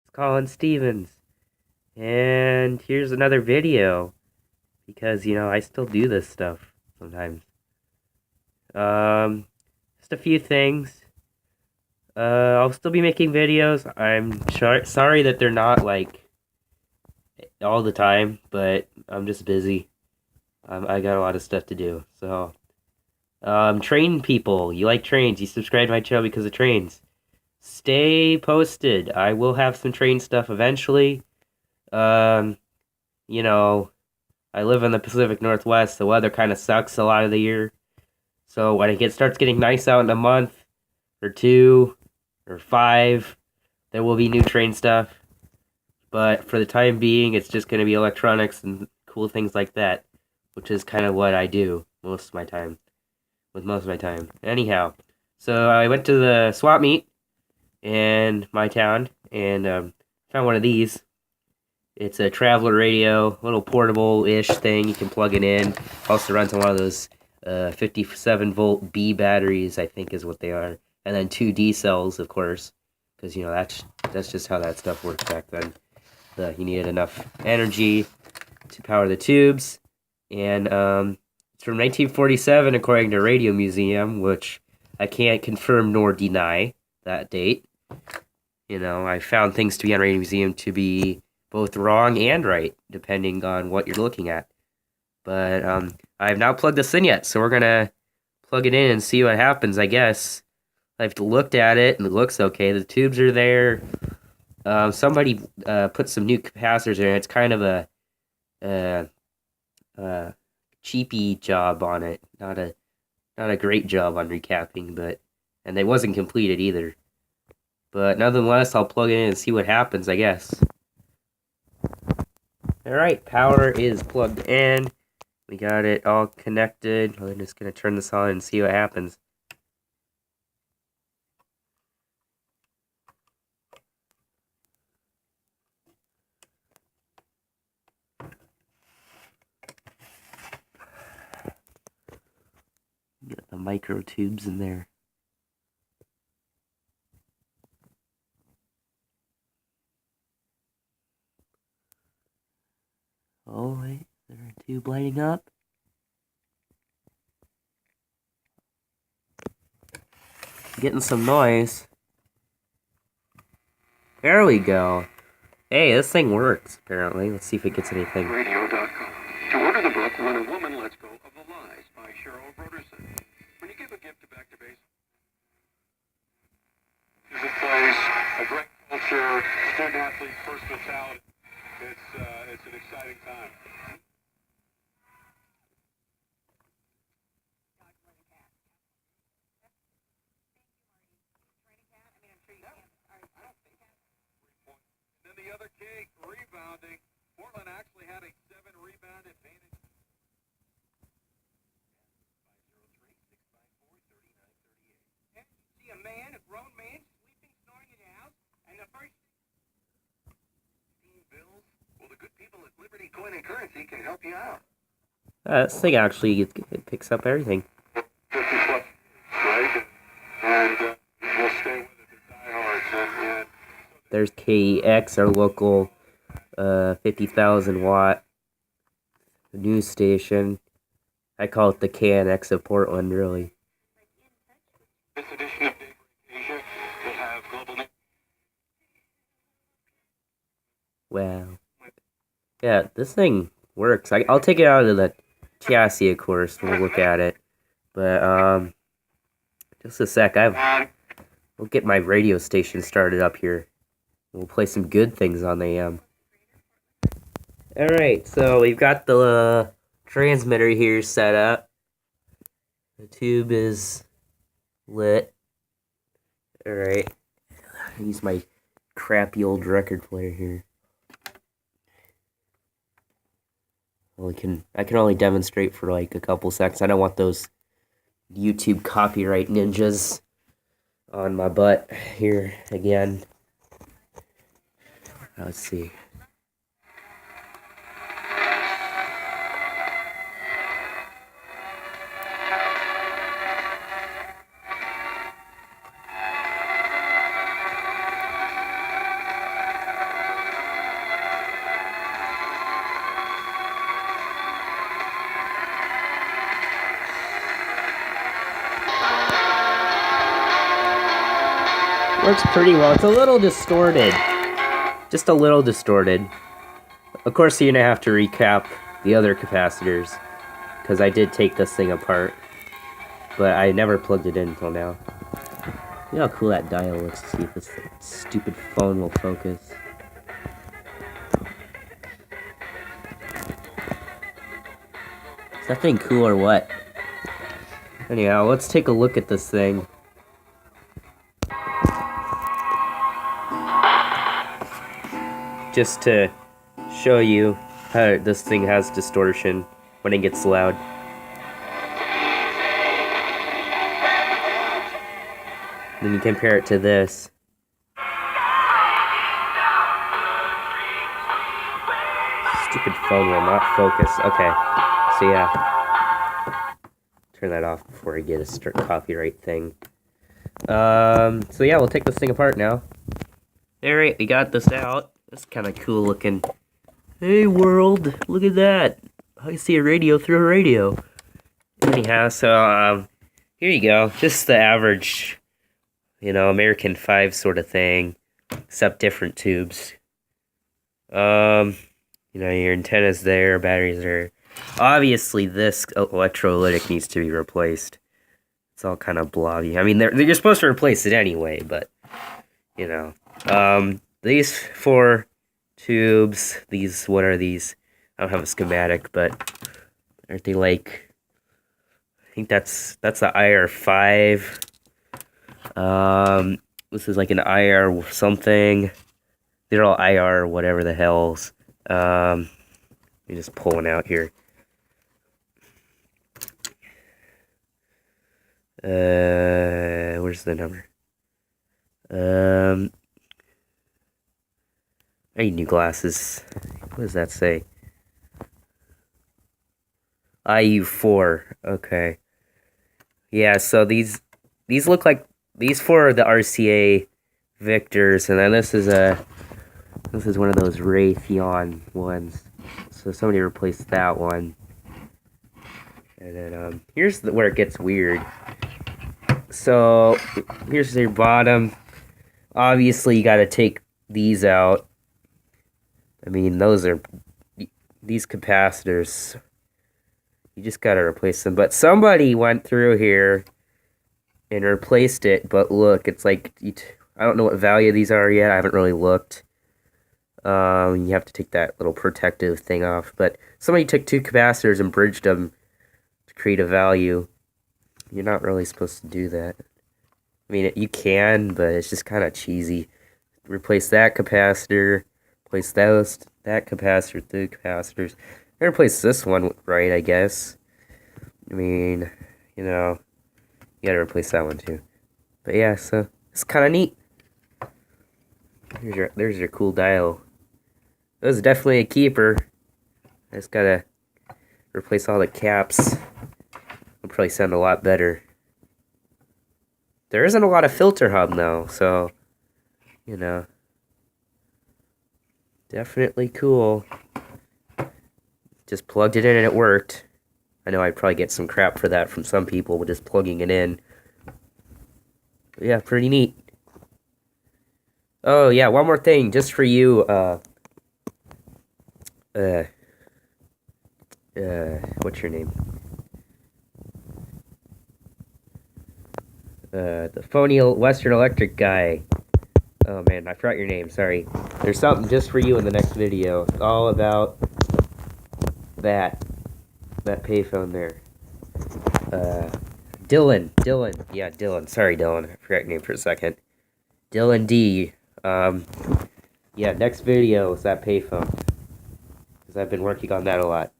It's Colin Stevens. And here's another video. Because, I still do this stuff sometimes. Um, just a few things. I'll still be making videos. I'm sorry that they're not, like, all the time. But I'm just busy. I got a lot of stuff to do. So, train people. You like trains. You subscribe to my channel because of trains. Stay posted. I will have some train stuff eventually. Um, you know, I live in the Pacific Northwest. The weather kind of sucks a lot of the year. So when it starts getting nice out in a month or two or five, there will be new train stuff. But for the time being, it's just going to be electronics and cool things like that, which is kind of what I do most of my time. With most of my time. Anyhow, so I went to the swap meet in my town and found one of these. It's a Trav-ler radio, little portable-ish thing. You can plug it in. Also runs on one of those 57-volt B batteries, I think is what they are. And then 2 D cells, of course, because, that's just how that stuff worked back then. You needed enough energy to power the tubes. And it's from 1947, according to Radio Museum, which I can't confirm nor deny that date. I found things to be on Radio Museum to be both wrong and right, depending on what you're looking at. But I have not plugged this in yet, so we're gonna plug it in and see what happens, I guess. I've looked at it, and it looks okay. The tubes are there. Somebody put some new capacitors in it. It's kind of a cheapy job on it. Not a great job on recapping, and it wasn't completed either. But nonetheless, I'll plug it in and see what happens, I guess. Alright, power is plugged in. We got it all connected. I'm just going to turn this on and see what happens. Got the micro tubes in there. Oh, wait, is there a tube lighting up? Getting some noise. There we go. Hey, this thing works, apparently. Let's see if it gets anything. Radio.com. To order the book, When a Woman Lets Go of the Lies by Cheryl Broderson. When you give a gift to Back to Base, is a place, a great culture, student-athlete, first mentality. It's an exciting time. Then the other key, rebounding. Portland actually had a 7-rebound advantage. 503-654-3938. And see a man, a grown man, sleeping, snoring in your house, and the first bills. Well, the good people at Liberty Coin and Currency can help you out. This thing actually it picks up everything. 50 plus, right? And we'll stay with it. They're diehards. There's KEX, our local 50,000 watt news station. I call it the KNX of Portland, really. This edition of Daybreak Asia will have global news. Wow. Yeah, this thing works. I'll take it out of the chassis, of course, and we'll look at it. But, just a sec. We'll get my radio station started up here. We'll play some good things on the AM. Alright, so we've got the transmitter here set up. The tube is lit. Alright. Use my crappy old record player here. Well, I can only demonstrate for like a couple seconds. I don't want those YouTube copyright ninjas on my butt here again. Let's see. Works pretty well. It's a little distorted. Just a little distorted. Of course, you're gonna have to recap the other capacitors, because I did take this thing apart, but I never plugged it in until now. Look how cool that dial looks. See if this stupid phone will focus. Is that thing cool or what? Anyhow, let's take a look at this thing. Just to show you how this thing has distortion when it gets loud. Then you compare it to this. Stupid phone will not focus. Okay, so yeah. Turn that off before I get a copyright thing. So yeah, we'll take this thing apart now. Alright, we got this out. It's kind of cool looking. Hey world, look at that. I see a radio through a radio. Anyhow, so here you go. Just the average, you know, American 5 sort of thing, except different tubes. You know, your antenna's there, batteries are. Obviously, this electrolytic needs to be replaced. It's all kind of blobby. I mean, you're supposed to replace it anyway, but you know. These 4 tubes, what are these? I don't have a schematic, but aren't they like, I think that's the IR5. This is like an IR something. They're all IR whatever the hell's. Let me just pull one out here. Where's the number? I need new glasses. What does that say? IU4. Okay. Yeah, so these look like these 4 are the RCA Victors, and then this is one of those Raytheon ones. So somebody replaced that one. And then here's where it gets weird. So here's your bottom. Obviously, you got to take these out. I mean, these capacitors, you just gotta replace them. But somebody went through here and replaced it, but look, it's like, I don't know what value these are yet, I haven't really looked. You have to take that little protective thing off, but somebody took 2 capacitors and bridged them to create a value. You're not really supposed to do that. I mean, you can, but it's just kind of cheesy. Replace that capacitor. Replace that capacitor, 2 capacitors. I replace this one right, I guess. I mean, you know, you gotta replace that one too. But yeah, so it's kind of neat. There's your cool dial. This is definitely a keeper. I just gotta replace all the caps. It'll probably sound a lot better. There isn't a lot of filter hum though, so you know. Definitely cool. Just plugged it in and it worked. I know I'd probably get some crap for that from some people with just plugging it in. But yeah, pretty neat. Oh yeah, one more thing, just for you, what's your name? The phony Western Electric guy. Oh man, I forgot your name, sorry. There's something just for you in the next video. It's all about that payphone there. Dylan. Yeah, Dylan. Sorry, Dylan. I forgot your name for a second. Dylan D. Yeah, next video is that payphone. Because I've been working on that a lot.